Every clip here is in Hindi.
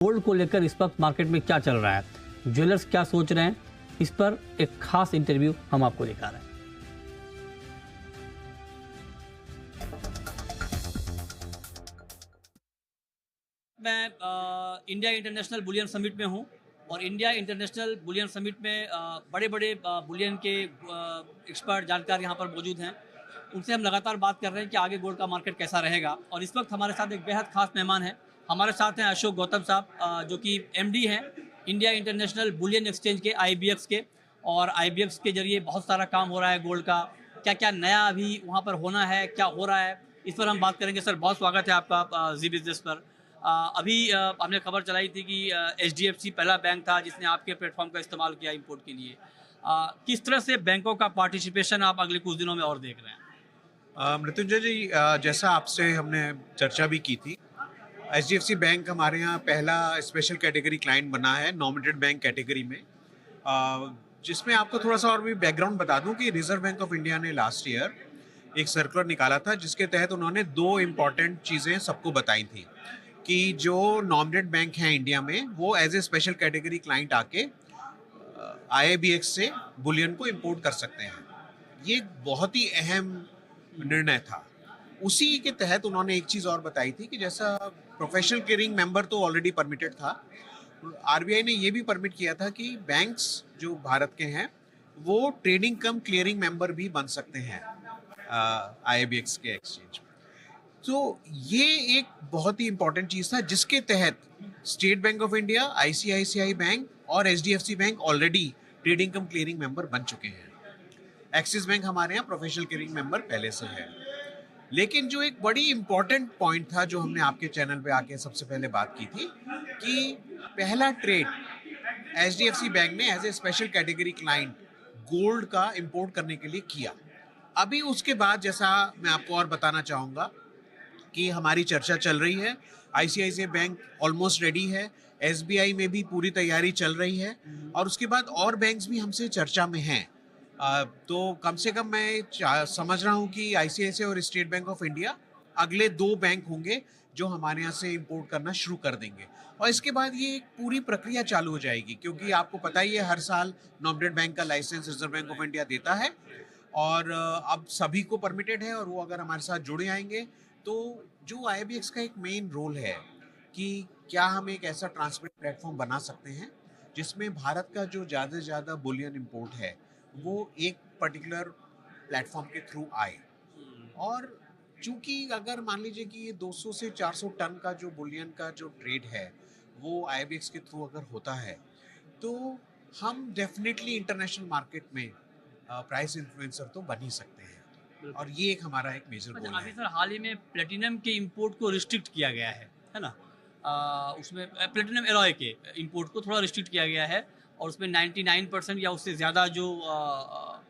गोल्ड को लेकर इस वक्त मार्केट में क्या चल रहा है, ज्वेलर्स क्या सोच रहे हैं, इस पर एक खास इंटरव्यू हम आपको दिखा रहे हैं। मैं इंडिया इंटरनेशनल बुलियन समिट में हूं और इंडिया इंटरनेशनल बुलियन समिट में बड़े बड़े बुलियन के एक्सपर्ट जानकार यहां पर मौजूद हैं। उनसे हम लगातार बात कर रहे हैं कि आगे गोल्ड का मार्केट कैसा रहेगा। और इस वक्त हमारे साथ एक बेहद खास मेहमान है। हमारे साथ हैं अशोक गौतम साहब, जो कि एमडी हैं इंडिया इंटरनेशनल बुलियन एक्सचेंज के, IBX के। और IBX के जरिए बहुत सारा काम हो रहा है गोल्ड का। क्या क्या नया अभी वहाँ पर होना है, क्या हो रहा है, इस पर हम बात करेंगे। सर, बहुत स्वागत है आपका जी बिजनेस पर। अभी हमने खबर चलाई थी कि HDFC पहला बैंक था जिसने आपके प्लेटफॉर्म का इस्तेमाल किया इंपोर्ट के लिए। किस तरह से बैंकों का पार्टिसिपेशन आप अगले कुछ दिनों में और देख रहे हैं? मृत्युंजय जी, जैसा आपसे हमने चर्चा भी की थी, HDFC बैंक हमारे यहाँ पहला स्पेशल कैटेगरी क्लाइंट बना है नॉमिनेटेड बैंक कैटेगरी में। जिसमें आपको थोड़ा सा और भी बैकग्राउंड बता दूं कि रिजर्व बैंक ऑफ इंडिया ने लास्ट ईयर एक सर्कुलर निकाला था जिसके तहत उन्होंने दो इम्पॉर्टेंट चीज़ें सबको बताई थी कि जो नॉमिनेटेड बैंक हैं इंडिया में वो as a special category client आके IBX से बुलियन को इम्पोर्ट कर सकते हैं। ये बहुत ही अहम निर्णय था। उसी के तहत उन्होंने एक चीज़ और बताई थी कि जैसा प्रोफेशनल क्लियरिंग मेंबर तो ऑलरेडी परमिटेड था, RBI ने ये भी परमिट किया था कि बैंक्स जो भारत के हैं वो ट्रेडिंग कम क्लियरिंग मेंबर भी बन सकते हैं IBX के एक्सचेंज में। तो ये एक बहुत ही इंपॉर्टेंट चीज़ था जिसके तहत state bank of India, ICICI bank और HDFC बैंक ऑलरेडी ट्रेडिंग कम क्लियरिंग मेंबर बन चुके हैं। एक्सिस बैंक हमारे यहाँ प्रोफेशनल क्लियरिंग मेंबर पहले से है। लेकिन जो एक बड़ी इंपॉर्टेंट पॉइंट था जो हमने आपके चैनल पे आके सबसे पहले बात की थी कि पहला ट्रेड HDFC बैंक ने as a special category client gold का इंपोर्ट करने के लिए किया। अभी उसके बाद जैसा मैं आपको और बताना चाहूँगा कि हमारी चर्चा चल रही है, ICICI बैंक ऑलमोस्ट रेडी है, SBI में भी पूरी तैयारी चल रही है और उसके बाद और बैंक्स भी हमसे चर्चा में हैं। तो कम से कम मैं समझ रहा हूँ कि ICICI और स्टेट बैंक ऑफ इंडिया अगले 2 बैंक होंगे जो हमारे यहाँ से इंपोर्ट करना शुरू कर देंगे और इसके बाद ये एक पूरी प्रक्रिया चालू हो जाएगी क्योंकि आपको पता ही है हर साल नॉमिनेटेड बैंक का licence Reserve Bank of India देता है और अब सभी को परमिटेड है और वो अगर हमारे साथ जुड़े आएंगे तो जो IBX का एक मेन रोल है कि क्या हम एक ऐसा ट्रांसपेरेंट प्लेटफॉर्म बना सकते हैं जिसमें भारत का जो ज़्यादा से ज़्यादा बुलियन इंपोर्ट है वो एक पर्टिकुलर प्लेटफॉर्म के थ्रू आए। और चूंकि अगर मान लीजिए कि ये 200 से 400 टन का जो बुलियन का जो ट्रेड है वो IBX के थ्रू अगर होता है तो हम डेफिनेटली इंटरनेशनल मार्केट में प्राइस इन्फ्लुएंसर तो बन ही सकते हैं और ये एक हमारा एक मेजर गोल अभी है। सर, हाल ही में प्लेटिनम के इंपोर्ट को रिस्ट्रिक्ट किया गया है ना? उसमें प्लेटिनम एलॉय के इंपोर्ट को थोड़ा रिस्ट्रिक्ट किया गया है और उसमें 99% या उससे ज़्यादा जो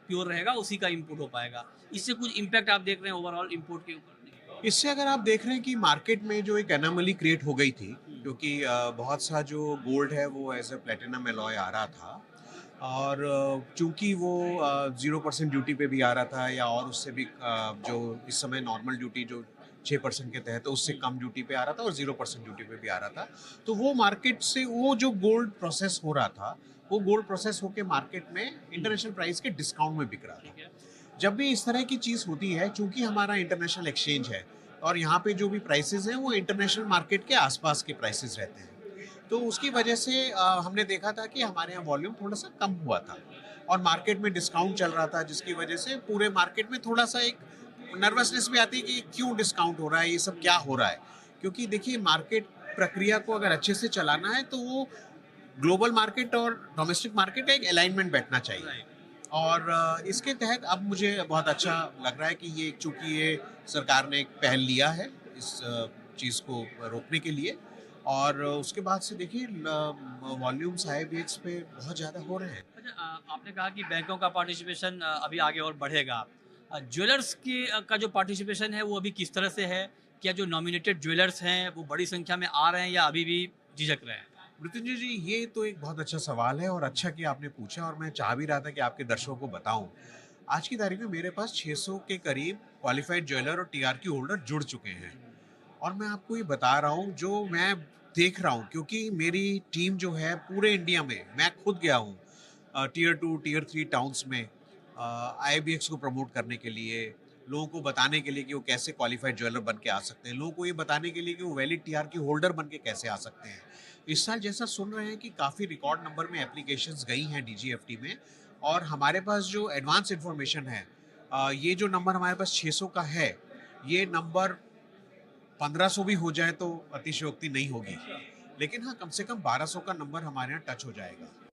प्योर रहेगा उसी का इंपोर्ट हो पाएगा। इससे कुछ इम्पैक्ट आप देख रहे हैं ओवरऑल इंपोर्ट के ऊपर? इससे अगर आप देख रहे हैं कि मार्केट में जो एक एनोमली क्रिएट हो गई थी क्योंकि बहुत सा जो गोल्ड है वो एज ए प्लेटिनम एलॉय आ रहा था और चूंकि वो 0% ड्यूटी पे भी आ रहा था या और उससे भी जो इस समय नॉर्मल ड्यूटी जो 6% के तहत तो उससे कम ड्यूटी पे आ रहा था और 0% ड्यूटी पे भी आ रहा था, तो वो मार्केट से वो जो गोल्ड प्रोसेस हो रहा था वो गोल्ड प्रोसेस होके मार्केट में इंटरनेशनल प्राइस के डिस्काउंट में बिक रहा था। जब भी इस तरह की चीज़ होती है, चूंकि हमारा इंटरनेशनल एक्सचेंज है और यहाँ पे जो भी प्राइसेस हैं वो इंटरनेशनल मार्केट के आसपास के प्राइसेस रहते हैं, तो उसकी वजह से हमने देखा था कि हमारे यहाँ वॉल्यूम थोड़ा सा कम हुआ था और मार्केट में डिस्काउंट चल रहा था जिसकी वजह से पूरे मार्केट में थोड़ा सा एक नर्वसनेस भी आती है कि क्यों डिस्काउंट हो रहा है, ये सब क्या हो रहा है। क्योंकि देखिए मार्केट प्रक्रिया को अगर अच्छे से चलाना है तो वो ग्लोबल मार्केट और डोमेस्टिक मार्केट का एक अलाइनमेंट बैठना चाहिए और इसके तहत अब मुझे बहुत अच्छा लग रहा है कि ये चूंकि ये सरकार ने एक पहल लिया है इस चीज़ को रोकने के लिए और उसके बाद से देखिए वॉल्यूम्स IBX पे बहुत ज़्यादा हो रहे हैं। अच्छा, आपने कहा कि बैंकों का पार्टिसिपेशन अभी आगे और बढ़ेगा। ज्वेलर्स की का जो पार्टिसिपेशन है वो अभी किस तरह से है? क्या जो नॉमिनेटेड ज्वेलर्स हैं वो बड़ी संख्या में आ रहे हैं या अभी भी झिझक रहे हैं? मृत्युंजय जी, ये तो एक बहुत अच्छा सवाल है और अच्छा कि आपने पूछा और मैं चाह भी रहा था कि आपके दर्शकों को बताऊं। आज की तारीख में मेरे पास 600 के करीब क्वालिफाइड ज्वेलर और TRQ होल्डर जुड़ चुके हैं और मैं आपको ये बता रहा हूँ जो मैं देख रहा हूँ, क्योंकि मेरी टीम जो है पूरे इंडिया में, मैं खुद गया हूँ टियर 2 टियर 3 टाउन्स में IBX को प्रमोट करने के लिए, लोगों को बताने के लिए कि वो कैसे क्वालिफाइड ज्वेलर बन के आ सकते हैं, लोगों को ये बताने के लिए कि वो वैलिड TR की होल्डर बन के कैसे आ सकते हैं। इस साल जैसा सुन रहे हैं कि काफ़ी रिकॉर्ड नंबर में एप्लीकेशंस गई हैं DGFT में, और हमारे पास जो एडवांस इंफॉर्मेशन है, ये जो नंबर हमारे पास 600 का है, ये नंबर 1500 भी हो जाए तो अतिशयोक्ति नहीं होगी, लेकिन हाँ, कम से कम 1200 का नंबर हमारे यहाँ टच हो जाएगा।